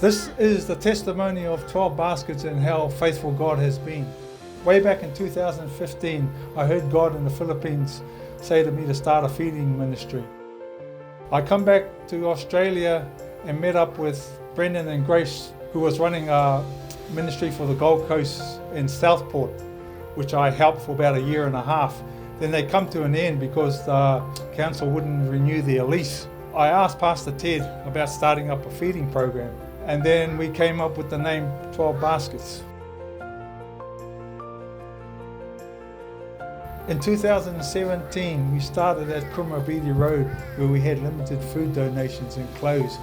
This is the testimony of 12 Baskets and how faithful God has been. Way back in 2015, I heard God in the Philippines say to me to start a feeding ministry. I come back to Australia and met up with Brendan and Grace, who was running a ministry for the Gold Coast in Southport, which I helped for about a year and a half. Then they come to an end because the council wouldn't renew their lease. I asked Pastor Ted about starting up a feeding program, and then we came up with the name 12 Baskets. In 2017, we started at Coomera Beatty Road, where we had limited food donations and clothes,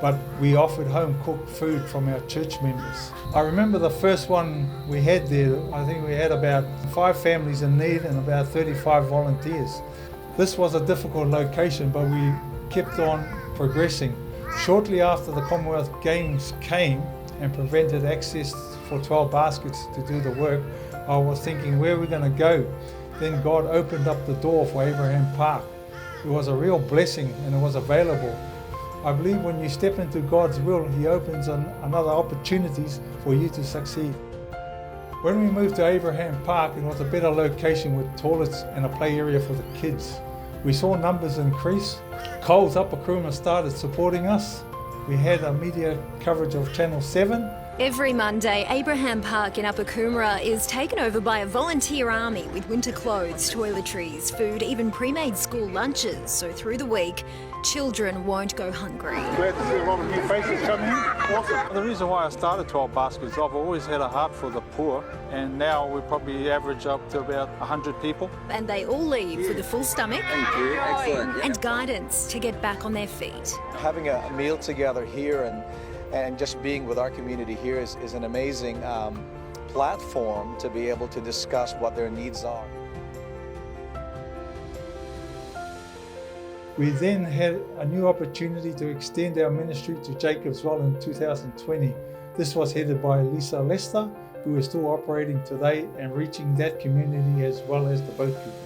but we offered home-cooked food from our church members. I remember the first one we had there, I think we had about 5 families in need and about 35 volunteers. This was a difficult location, but we kept on progressing. Shortly after the Commonwealth Games came and prevented access for 12 Baskets to do the work, I was thinking, where are we going to go? Then God opened up the door for Abraham Park. It was a real blessing and it was available. I believe when you step into God's will, He opens another opportunities for you to succeed. When we moved to Abraham Park, it was a better location with toilets and a play area for the kids. We saw numbers increase. Coles Upper Coomera started supporting us. We had a media coverage of Channel 7. Every Monday, Abraham Park in Upper Coomera is taken over by a volunteer army with winter clothes, toiletries, food, even pre-made school lunches. So through the week, children won't go hungry. Glad to see a lot of new faces coming in. Awesome. The reason why I started 12 Baskets, I've always had a heart for the poor, and now we probably average up to about 100 people. And they all leave with a full stomach. Thank you. Excellent. And guidance to get back on their feet. Having a meal together here and just being with our community here is an amazing platform to be able to discuss what their needs are. We then had a new opportunity to extend our ministry to Jacobswell in 2020. This was headed by Lisa Lester, who is still operating today and reaching that community as well as the boat people.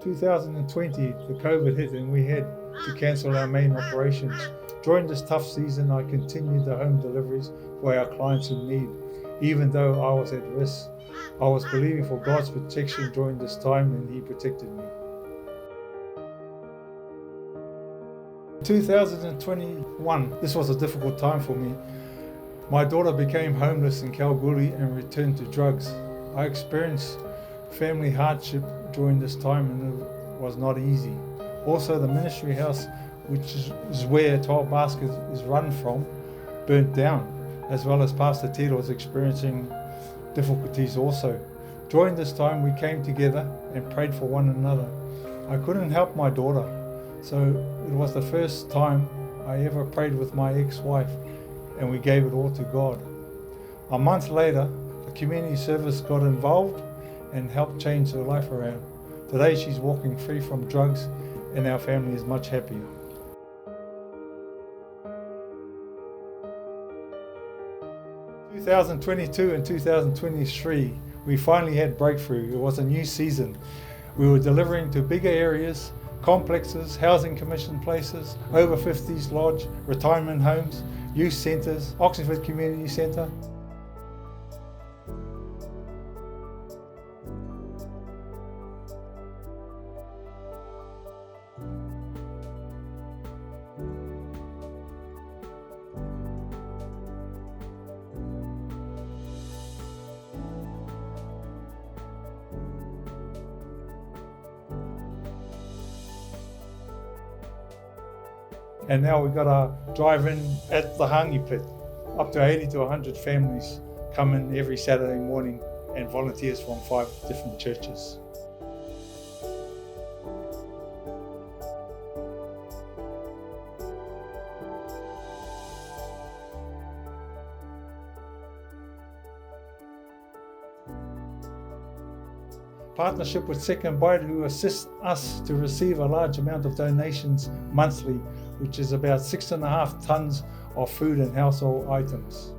2020, the COVID hit and we had to cancel our main operations. During this tough season, I continued the home deliveries for our clients in need. Even though I was at risk, I was believing for God's protection during this time and He protected me. 2021, this was a difficult time for me. My daughter became homeless in Kalgoorlie and returned to drugs. I experienced family hardship during this time and it was not easy. Also, the ministry house, which is where 12 Baskets is run from, burnt down, as well as Pastor Ted was experiencing difficulties also. During this time, we came together and prayed for one another. I couldn't help my daughter, so it was the first time I ever prayed with my ex-wife, and we gave it all to God. A month later, the community service got involved and helped change her life around. Today, she's walking free from drugs, and our family is much happier. 2022 and 2023, we finally had breakthrough. It was a new season. We were delivering to bigger areas, complexes, housing commission places, over 50s lodge, retirement homes, youth centres, Oxenford Community Centre. And now we've got a drive-in at the Hangi Pit. Up to 80 to 100 families come in every Saturday morning and volunteers from 5 different churches. Partnership with Second Bite, who assists us to receive a large amount of donations monthly, which is about 6.5 tons of food and household items.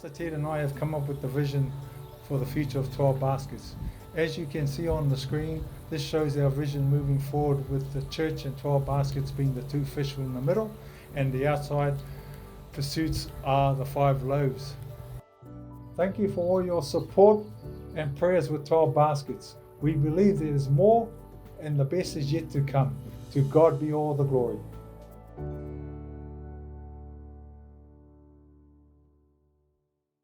Pastor Ted and I have come up with the vision for the future of 12 Baskets. As you can see on the screen, this shows our vision moving forward with the church and 12 Baskets being the 2 fish in the middle, and the outside pursuits are the 5 loaves. Thank you for all your support and prayers with 12 Baskets. We believe there is more and the best is yet to come. To God be all the glory.